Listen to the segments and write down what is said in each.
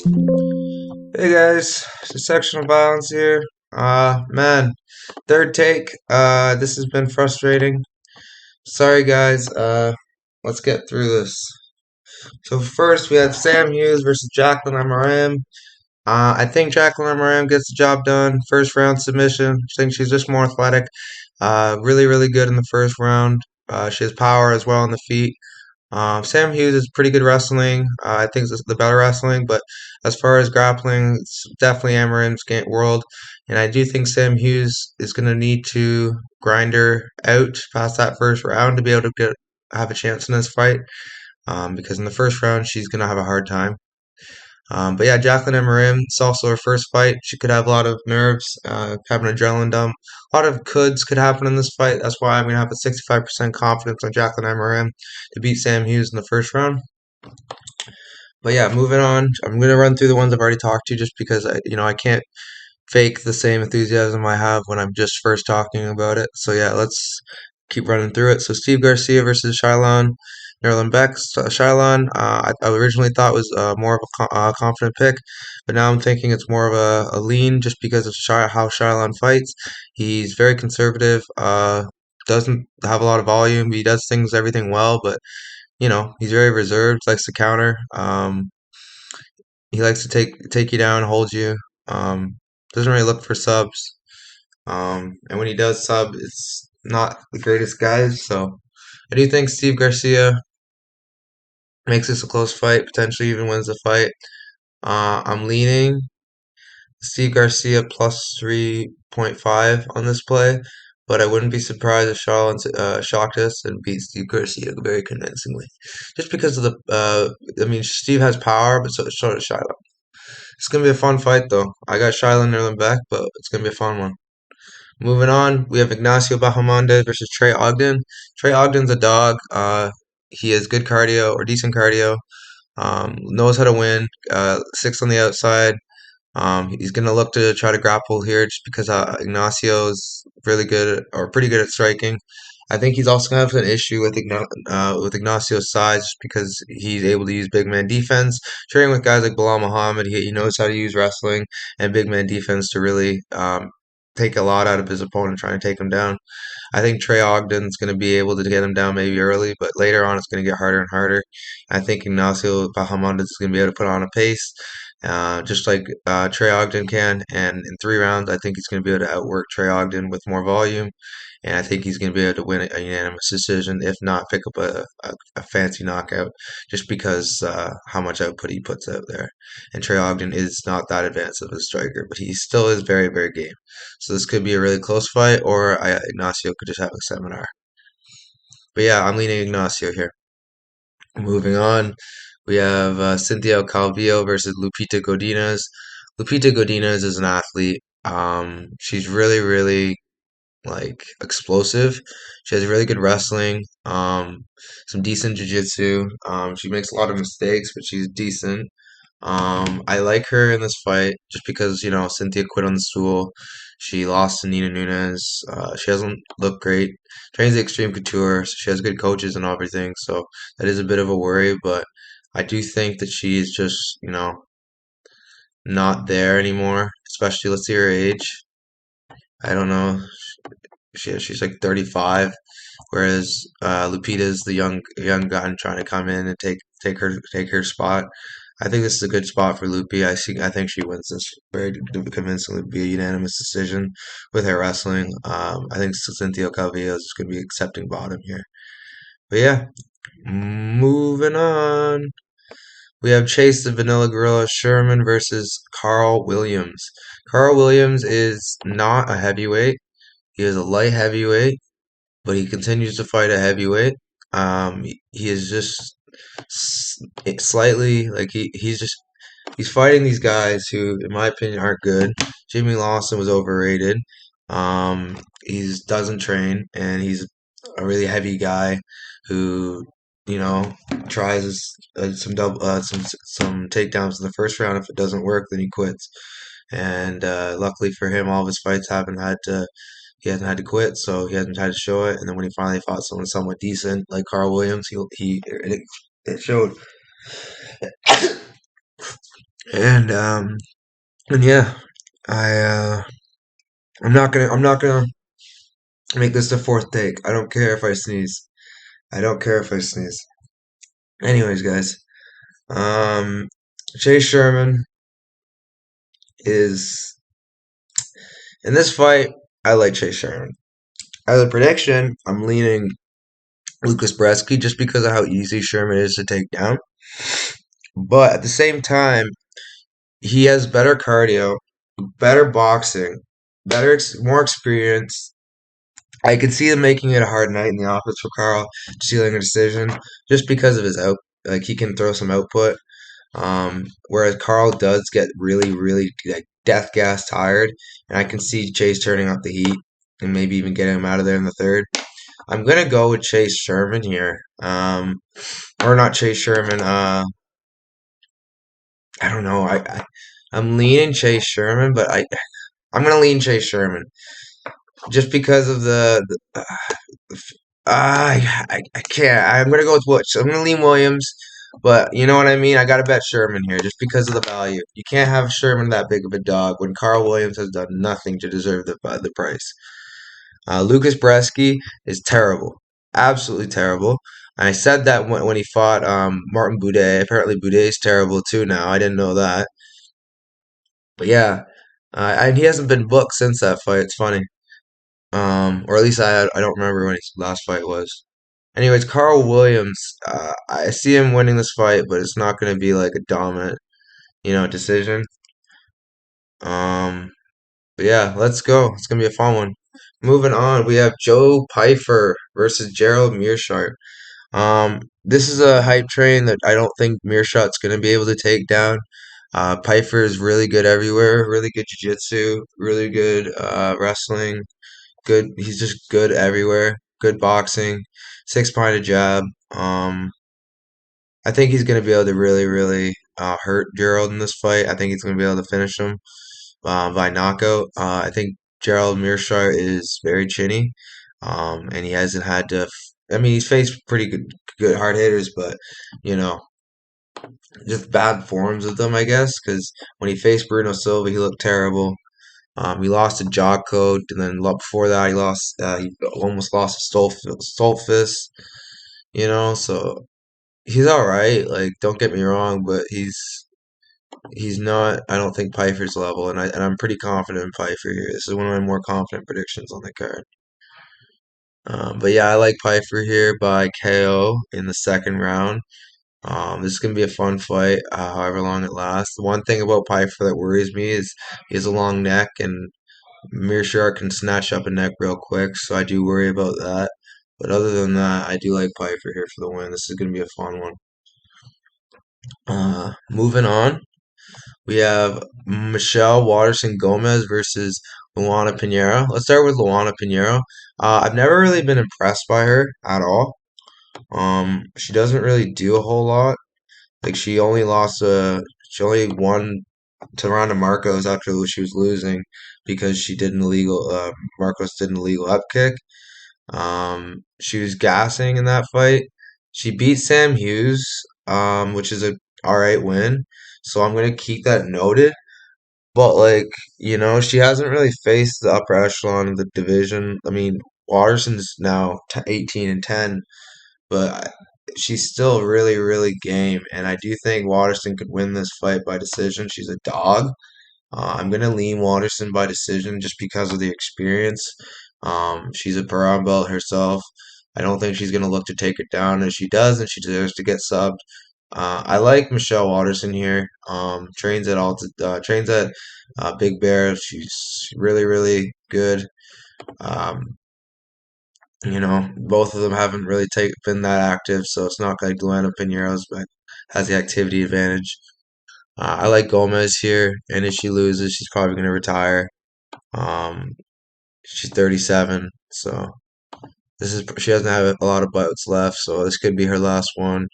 Hey guys, it's a sectional violence here. Man, third take. This has been frustrating. Sorry guys. Let's get through this. So first we have Sam Hughes versus Jacqueline Amorim. I think Jacqueline Amorim gets the job done. First round submission. I think she's just more athletic. Really, really good in the first round. She has power as well on the feet. Sam Hughes is pretty good wrestling. I think it's the better wrestling, but as far as grappling, it's definitely Amarim's world. And I do think Sam Hughes is going to need to grind her out past that first round to be able to have a chance in this fight. Because in the first round, she's going to have a hard time. But yeah, Jacqueline Amorim, it's also her first fight. She could have a lot of nerves, have an adrenaline dump. A lot of coulds could happen in this fight. That's why I'm going to have a 65% confidence on Jacqueline Amorim to beat Sam Hughes in the first round. But yeah, moving on. I'm going to run through the ones I've already talked to just because I can't fake the same enthusiasm I have when I'm just first talking about it. So yeah, let's keep running through it. So Steve Garcia versus Shylon Nuerdanbieke. Shylon, I originally thought was more of a confident pick, but now I'm thinking it's more of a lean just because of how Shylon fights. He's very conservative. Doesn't have a lot of volume. He does everything well, but he's very reserved. Likes to counter. He likes to take you down, hold you. Doesn't really look for subs. And when he does sub, it's not the greatest guys. So I do think Steve Garcia makes this a close fight, potentially even wins the fight. I'm leaning Steve Garcia plus 3.5 on this play, but I wouldn't be surprised if Charlotte shocked us and beat Steve Garcia very convincingly. Just because of Steve has power, but so does Shiloh. It's gonna be a fun fight though. I got Shiloh Nerlin back, but it's gonna be a fun one. Moving on, we have Ignacio Bahamondes versus Trey Ogden. Trey Ogden's a dog. He has good cardio or decent cardio. Knows how to win. Six on the outside. He's gonna look to try to grapple here just because Ignacio is really good or pretty good at striking. I think he's also gonna have an issue with Ignacio's size just because he's able to use big man defense. Training with guys like Bilal Muhammad, he knows how to use wrestling and big man defense to really take a lot out of his opponent trying to take him down. I think Trey Ogden's going to be able to get him down maybe early, but later on it's going to get harder and harder. I think Ignacio Bahamondes is going to be able to put on a pace, just like Trey Ogden can. And in 3 rounds, I think he's going to be able to outwork Trey Ogden with more volume. And I think he's going to be able to win a unanimous decision, if not pick up a fancy knockout, just because how much output he puts out there. And Trey Ogden is not that advanced of a striker, but he still is very, very game. So this could be a really close fight, or Ignacio could just have a seminar. But yeah, I'm leaning Ignacio here. Moving on, we have Cynthia Calvillo versus Lupita Godinez. Lupita Godinez is an athlete. She's really, really like explosive. She has really good wrestling. Some decent jiu-jitsu. She makes a lot of mistakes, but she's decent. I like her in this fight just because, Cynthia quit on the stool. She lost to Nina Nunes. She doesn't look great. Trains the Extreme Couture, so she has good coaches and everything. So that is a bit of a worry, but I do think that she is just, not there anymore. Especially, let's see her age. I don't know. She's like 35, whereas Lupita's the young gun trying to come in and take her spot. I think this is a good spot for Lupi. I think she wins this very convincingly, be a unanimous decision with her wrestling. I think Cynthia Calvillo is going to be accepting bottom here. But yeah, moving on. We have Chase the Vanilla Gorilla Sherman versus Carl Williams. Carl Williams is not a heavyweight. He is a light heavyweight, but he continues to fight a heavyweight. He is just slightly like he's fighting these guys who, in my opinion, aren't good. Jimmy Lawson was overrated. He doesn't train, and he's a really heavy guy who, you know, tries some takedowns in the first round. If it doesn't work, then he quits. And luckily for him, all of his fights haven't had to. He hasn't had to quit, so he hasn't had to show it. And then when he finally fought someone somewhat decent, like Carl Williams, it showed. And and yeah, I I'm not gonna make this the fourth take. I don't care if I sneeze. I don't care if I sneeze. Anyways, guys, um, Chase Sherman is in this fight. I like Chase Sherman. As a prediction, I'm leaning Lucas Bresky just because of how easy Sherman is to take down. But at the same time, he has better cardio, better boxing, more experience. I could see him making it a hard night in the office for Carl, sealing a decision just because of his out. Like he can throw some output. Whereas Carl does get really, really like death gas tired, and I can see Chase turning up the heat and maybe even getting him out of there in the third. I'm gonna go with Chase Sherman here. Or not Chase Sherman. I don't know. I'm leaning Chase Sherman, but I'm gonna lean Chase Sherman just because of I can't. I'm gonna go with Butch. I'm gonna lean Williams, but you know what I mean. I gotta bet Sherman here just because of the value. You can't have Sherman that big of a dog when Carl Williams has done nothing to deserve the price. Lucas Bresky is terrible, absolutely terrible. I said that when he fought Martin Boudet. Apparently, Boudet is terrible too now. I didn't know that, but yeah, and he hasn't been booked since that fight. It's funny. Or at least I don't remember when his last fight was. Anyways, Carl Williams, I see him winning this fight, but it's not going to be like a dominant, decision. Um, but yeah, let's go. It's gonna be a fun one. Moving on, we have Joe Pyfer versus Gerald Meerschaert. This is a hype train that I don't think Meerschaert's gonna be able to take down. Pyfer is really good everywhere, really good jiu-jitsu, really good wrestling. Good, he's just good everywhere. Good boxing, six-pointed jab. I think he's gonna be able to really, really hurt Gerald in this fight. I think he's gonna be able to finish him by knockout. I think Gerald Meerschaert is very chinny, and he hasn't had to. I mean, he's faced pretty good hard hitters, but you know, just bad forms of them, I guess. Because when he faced Bruno Silva, he looked terrible. He lost to Jocko, and then before that, he lost. He almost lost to Stolfist. So he's all right. Like, don't get me wrong, but he's not. I don't think Pyfer's level, and I'm pretty confident in Pyfer here. This is one of my more confident predictions on the card. But yeah, I like Pyfer here by KO in the second round. This is gonna be a fun fight, however long it lasts. The one thing about Pyfer that worries me is he has a long neck, and Meerschaert can snatch up a neck real quick, so I do worry about that. But other than that, I do like Pyfer here for the win. This is gonna be a fun one. Moving on. We have Michelle Waterson Gomez versus Luana Pinheiro. Let's start with Luana Pinheiro. I've never really been impressed by her at all. She doesn't really do a whole lot. Like she only won to Ronda Marcos after she was losing because she did an illegal. Marcos did an illegal up kick. She was gassing in that fight. She beat Sam Hughes, which is a alright win. So I'm gonna keep that noted. But like, she hasn't really faced the upper echelon of the division. I mean, Waterson's now 18-10, but she's still really, really game. And I do think Waterson could win this fight by decision. She's a dog. I'm gonna lean Waterson by decision just because of the experience. She's a brown belt herself. I don't think she's gonna look to take it down. If she does, then she deserves to get subbed. I like Michelle Waterson here. Trains at Big Bear. She's really, really good. Um, both of them haven't really been that active, so it's not like Luana Pinheiro's but has the activity advantage. I like Gomez here, and if she loses, she's probably going to retire. Um, she's 37, so she doesn't have a lot of bouts left, so this could be her last one,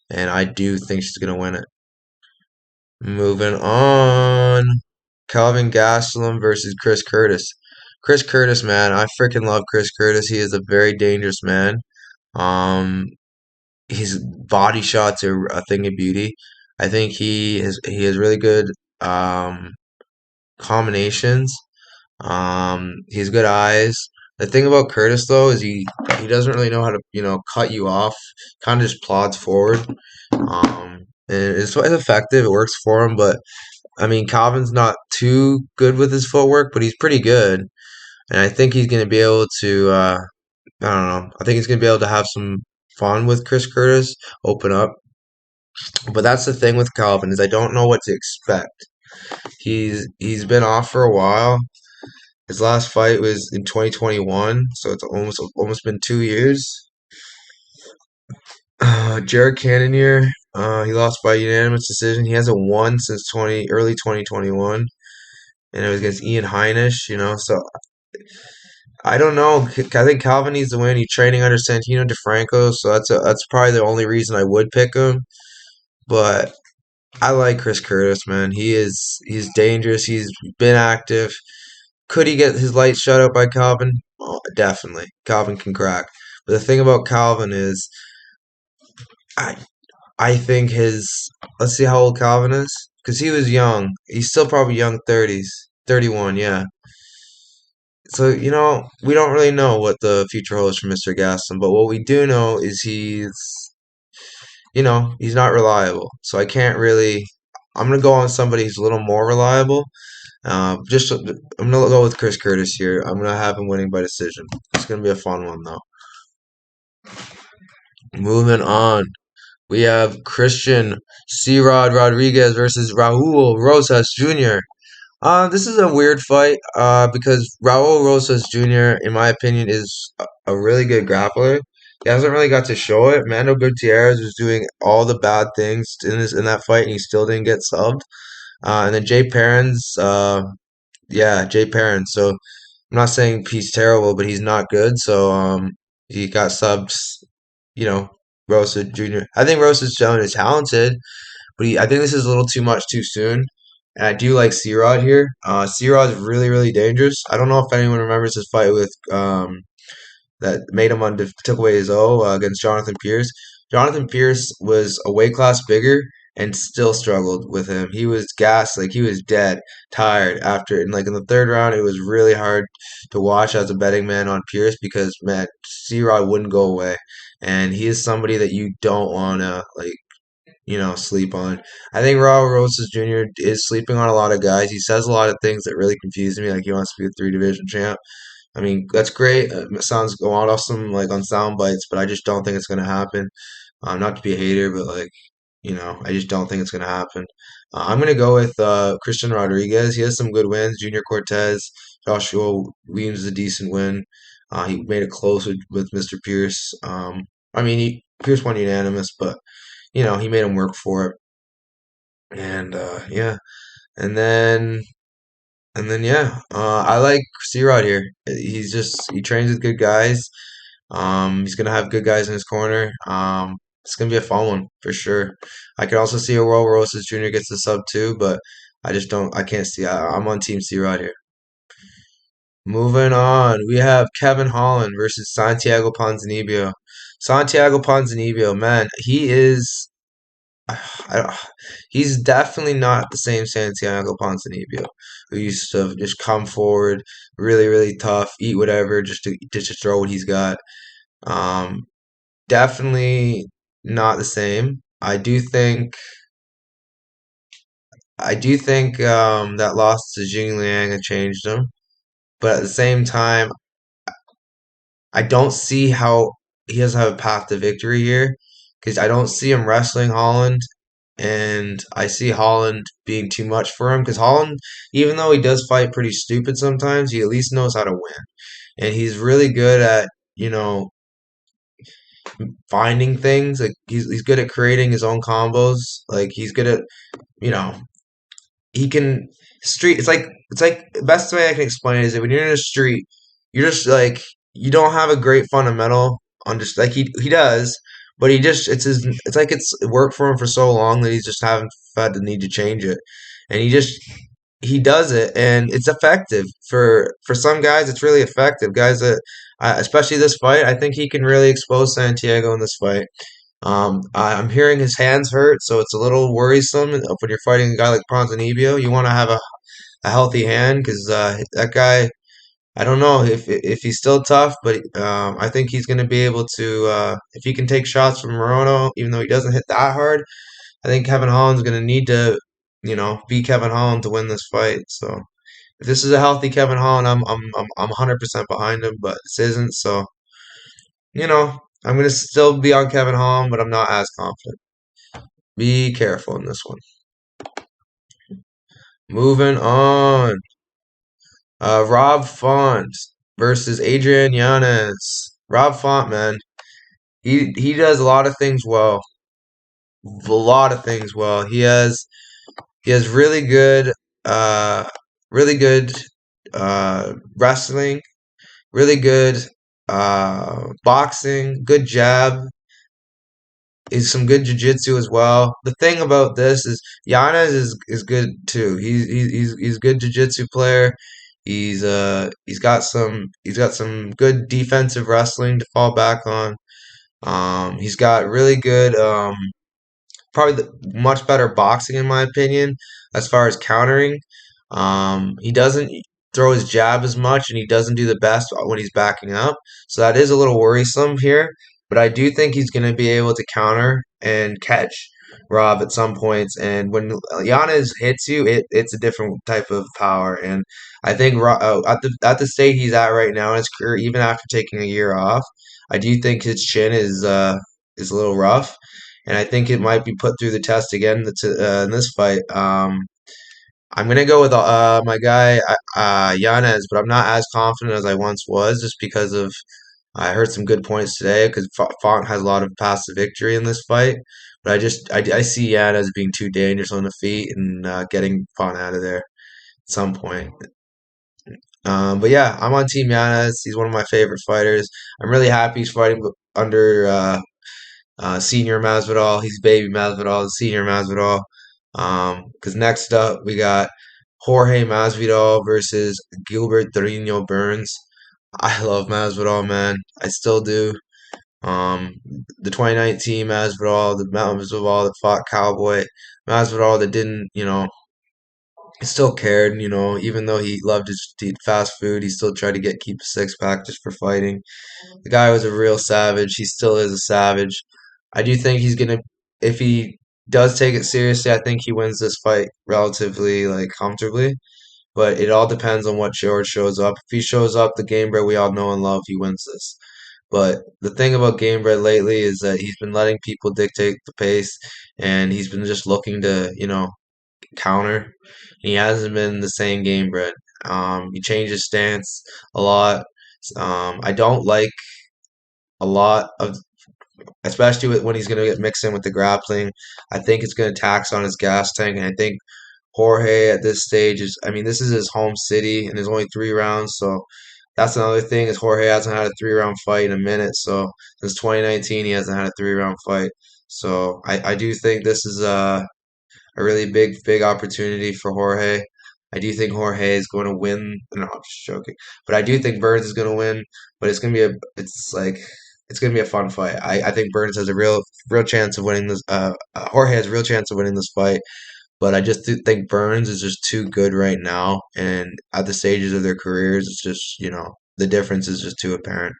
and I do think she's going to win it. Moving on, Calvin Gastelum versus Chris Curtis. Chris Curtis, man, I freaking love Chris Curtis. He is a very dangerous man. Um, his body shots are a thing of beauty. I think he has really good um, combinations. He has good eyes. The thing about Curtis though is he doesn't really know how to cut you off. Kind of just plods forward. And it's effective. It works for him, but I mean Calvin's not too good with his footwork, but he's pretty good. And I think he's going to be able to. I don't know. I think he's going to be able to have some fun with Chris Curtis, open up. But that's the thing with Calvin is I don't know what to expect. He's been off for a while. His last fight was in 2021, so it's almost been 2 years. Jared Cannonier, he lost by unanimous decision. He hasn't won since early 2021, and it was against Ian Heinisch. So I don't know. I think Calvin needs to win. He's training under Santino DeFranco, so that's probably the only reason I would pick him. But I like Chris Curtis, man. He's dangerous. He's been active. Could he get his light shut out by Calvin? Oh, definitely. Calvin can crack. But the thing about Calvin is, I I think his. Let's see how old Calvin is, because he was young. He's still probably young 30s, 31. Yeah. So we don't really know what the future holds for Mr. Gaston, but what we do know is he's not reliable. So I can't really. I'm gonna go on somebody who's a little more reliable. I'm gonna go with Chris Curtis here. I'm gonna have him winning by decision. It's gonna be a fun one though. Moving on, we have Christian C-Rod Rodriguez versus Raul Rosas Jr. This is a weird fight. Because Raul Rosas Jr. in my opinion is a really good grappler. He hasn't really got to show it. Mando Gutierrez was doing all the bad things in that fight, and he still didn't get subbed. And then Jay Perrins, yeah, Jay Perrin. So I'm not saying he's terrible, but he's not good. So he got subs. You know, Rosa Jr. I think Rosa's shown is talented, but I think this is a little too much too soon. And I do like C-Rod here. C-Rod's really really dangerous. I don't know if anyone remembers his fight with that made him took away his O against Jonathan Pierce. Jonathan Pierce was a weight class bigger and still struggled with him. He was gassed, like he was dead, tired after. And like in the third round, it was really hard to watch as a betting man on Pierce because man, C-Rod wouldn't go away, and he is somebody that you don't wanna sleep on. I think Raul Rosas Jr. is sleeping on a lot of guys. He says a lot of things that really confuse me, like he wants to be a three division champ. I mean, that's great. It sounds go on awesome like on sound bites, but I just don't think it's gonna happen. Not to be a hater, but like I just don't think it's gonna happen. I'm gonna go with Christian Rodriguez. He has some good wins. Junior Cortez, Joshua Williams is a decent win. He made it close with Mr. Pierce. I mean, Pierce won unanimous, but he made him work for it. And yeah, and then yeah, I like C-Rod here. He trains with good guys. He's gonna have good guys in his corner. It's gonna be a fun one for sure. I could also see a Raul Rosas Jr. gets the sub too, but I just don't. I can't see. I'm on Team C-Rod here. Moving on, we have Kevin Holland versus Santiago Ponzinibbio. Santiago Ponzinibbio, man, he is. I, he's definitely not the same Santiago Ponzinibbio who used to just come forward, really, really tough, eat whatever, just to throw what he's got. Um, Definitely not the same. I do think that loss to Jing Liang had changed him, but at the same time, I don't see how he doesn't have a path to victory here because I don't see him wrestling Holland, and I see Holland being too much for him because Holland, even though he does fight pretty stupid sometimes, he at least knows how to win, and he's really good at finding things. Like he's good at creating his own combos. Like he's good at you know he can street. It's like the best way I can explain it is that when you're in a street, you're just like you don't have a great fundamental on just like he does, but he just it's like it's worked for him for so long that he's just haven't had the need to change it, and he does it and it's effective for some guys. It's really effective, guys that especially this fight. I think he can really expose Santiago in this fight. I'm hearing his hands hurt, so it's a little worrisome when you're fighting a guy like Ponzinibbio. You want to have a healthy hand because that guy. I don't know if he's still tough, but I think he's going to be able to. If he can take shots from Morono, even though he doesn't hit that hard, I think Kevin Holland's going to need to, beat Kevin Holland to win this fight. So if this is a healthy Kevin Holland, I'm 100% behind him. But this isn't, so I'm going to still be on Kevin Holland, but I'm not as confident. Be careful in this one. Moving on. Rob Font versus Adrian Yanez. Rob Font, man, he does a lot of things well. A lot of things well. He has uh really good wrestling, really good boxing, good jab. He's some good jiu-jitsu as well. The thing about this is Yanez is good too. He's a good jiu-jitsu player. He's got some good defensive wrestling to fall back on. He's got really good probably much better boxing in my opinion as far as countering. He doesn't throw his jab as much, and he doesn't do the best when he's backing up. So that is a little worrisome here. But I do think he's going to be able to counter and catch Rob at some points. And when Yanez hits you, it's a different type of power. And I think at the state he's at right now in his career, even after taking a year off, I do think his chin is a little rough, and I think it might be put through the test again in this fight. I'm gonna go with my guy Yanez, but I'm not as confident as I once was, just because of I heard some good points today because Font has a lot of passive victory in this fight. But I see Yanez being too dangerous on the feet and getting Font out of there at some point. But yeah, I'm on Team Yanez. He's one of my favorite fighters. I'm really happy he's fighting under Senior Masvidal. He's baby Masvidal, Senior Masvidal. Because next up we got Jorge Masvidal versus Gilbert Trino Burns. I love Masvidal, man. I still do. Um, the 2019 Masvidal, the Masvidal that fought Cowboy, Masvidal that didn't, he still cared, even though he loved to eat fast food, he still tried to keep a six pack just for fighting. The guy was a real savage. He still is a savage. I do think if he does take it seriously, I think he wins this fight relatively like comfortably. But it all depends on what George shows up. If he shows up the Gamebred we all know and love, he wins this. But the thing about Gamebred lately is that he's been letting people dictate the pace, and he's been just looking to, counter. He hasn't been the same Gamebred. He changed his stance a lot. I don't like a lot of, especially when he's going to get mixed in with the grappling. I think it's going to tax on his gas tank, and I think Jorge at this stage I mean, this is his home city, and there's only 3 rounds, so that's another thing is Jorge hasn't had a 3 round fight in a minute. So since 2019, he hasn't had a 3 round fight. So I do think this is a really big opportunity for Jorge. I do think Jorge is going to win. No, I'm just joking. But I do think Burns is going to win. But it's going to be a fun fight. I think Burns has a real chance of winning this. Jorge has a real chance of winning this fight. But I just think Burns is just too good right now, and at the stages of their careers, it's just the difference is just too apparent.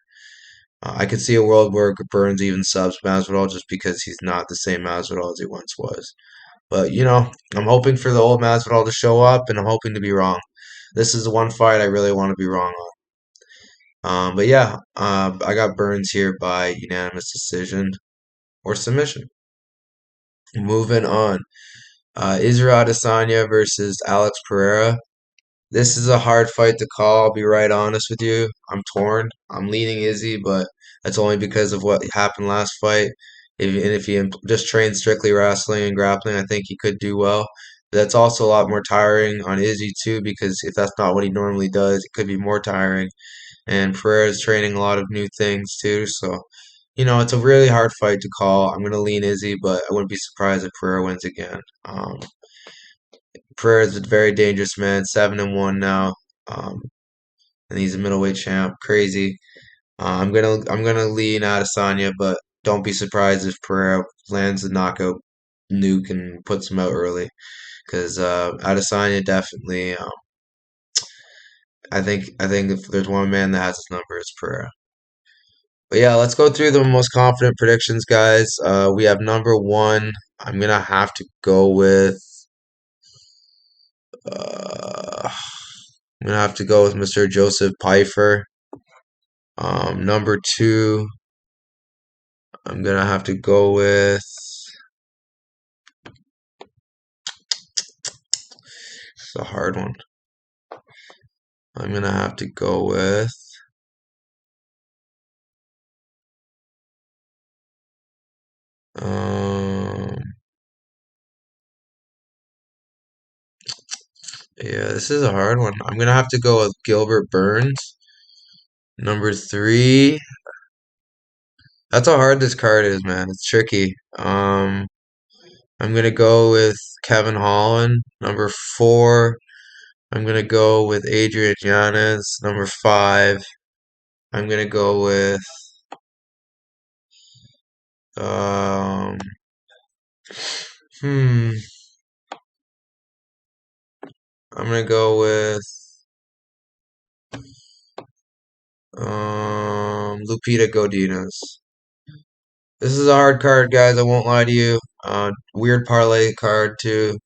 I could see a world where Burns even subs Masvidal just because he's not the same Masvidal as he once was. But I'm hoping for the old Masvidal to show up, and I'm hoping to be wrong. This is the one fight I really want to be wrong on. But yeah, I got Burns here by unanimous decision or submission. Moving on. Israel Adesanya versus Alex Pereira. This is a hard fight to call. I'll be right honest with you. I'm torn. I'm leaning Izzy, but that's only because of what happened last fight. If he just trained strictly wrestling and grappling, I think he could do well. But that's also a lot more tiring on Izzy too, because if that's not what he normally does, it could be more tiring. And Pereira's training a lot of new things too, so it's a really hard fight to call. I'm gonna lean Izzy, but I wouldn't be surprised if Pereira wins again. Pereira is a very dangerous man, 7-1 now, um, and he's a middleweight champ. Crazy. I'm gonna lean Adesanya, but don't be surprised if Pereira lands the knockout nuke and puts him out early. Because Adesanya definitely, I think if there's one man that has his number, it's Pereira. But yeah, let's go through the most confident predictions, guys. We have number one. I'm gonna have to go with. I'm gonna have to go with Mr. Joseph Pyfer. Number two, I'm gonna have to go with. It's a hard one. I'm gonna have to go with. Um, yeah, this is a hard one. I'm gonna have to go with Gilbert Burns. Number three. That's how hard this card is, man. It's tricky. I'm gonna go with Kevin Holland. Number four. I'm gonna go with Adrian Yanez. Number five. I'm gonna go with um hmm. I'm gonna go with Lupita Godinez. This is a hard card, guys. I won't lie to you. Weird parlay card too.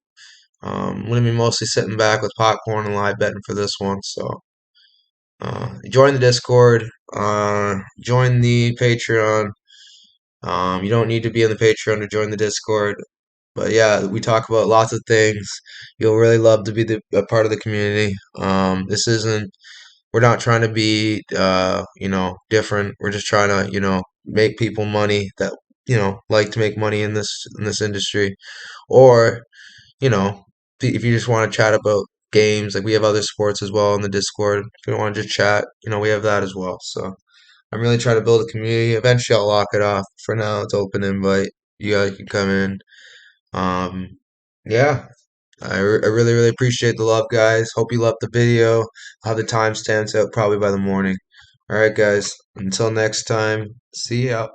I'm gonna be mostly sitting back with popcorn and live betting for this one. So join the Discord. Join the Patreon. You don't need to be in the Patreon to join the Discord. But yeah, we talk about lots of things. You'll really love to be a part of the community. This isn't. We're not trying to be, different. We're just trying to, make people money that, like to make money in this industry, or you know, if you just want to chat about games, like we have other sports as well in the Discord. If you want to just chat, we have that as well. So I'm really trying to build a community. Eventually, I'll lock it off. For now, it's open invite. You guys can come in. Um, yeah, I really, really appreciate the love, guys. Hope you loved the video. I'll have the timestamps out probably by the morning. All right, guys. Until next time, see ya.